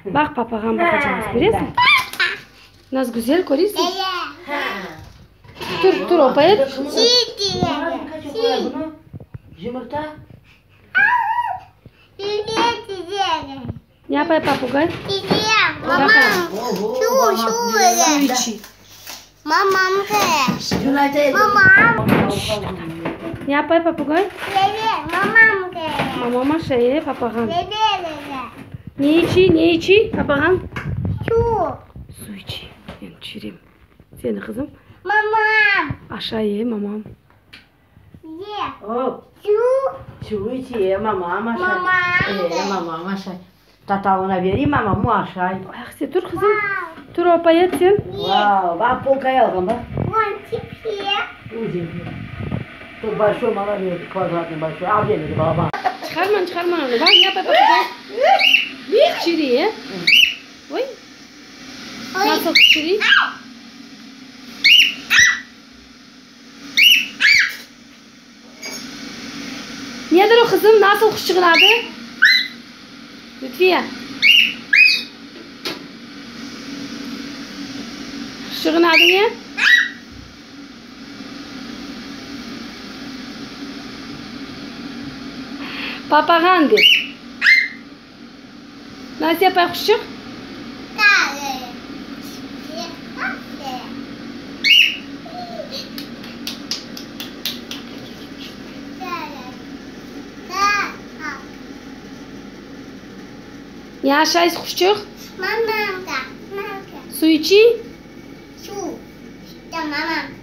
Bak papağan bakacağız. Görüyorsun? Nasıl güzel görüyorsun? Dur opaya. Yumurta. Ne yapıyor papağan? Su içi. Ne yapıyor papağan? Mama şey papağan. Ne içi papağan? Su içi. Yani çürüm. Seni kızım. Aşağıya mamam. Su içi mamam aşağı. Mamam aşağı. Tatavına vereyim mamam mu aşağı. Ayaksı dur kızım. Dur opaya sen. Wow, bak polkaya aldım bak. Dur başlıyorum ama bir kvadratını başlıyorum. Al beni baba. Çıkarma onu. Bak yap papağan. Çürüyor. Oy. Nasıl çürüyor? Nedir o kızım? Nasıl kuşçuğun adı? Lütfiye. Kuşçuğun adı ne? Papağandı. Nasıl yapar kuşçuk? Ne aşağıyız kuşçuk? Su içi? Tamam.